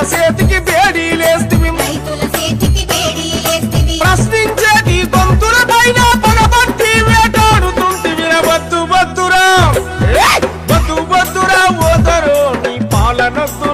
చేతికి బేడీలేస్తివి ప్రశ్నించేటి గొంతుల పైన పగబట్టి వేటాడుతుంటివి బద్దు బద్దురా బద్దు బద్దురా ఓదరో నీ పాలనొద్దు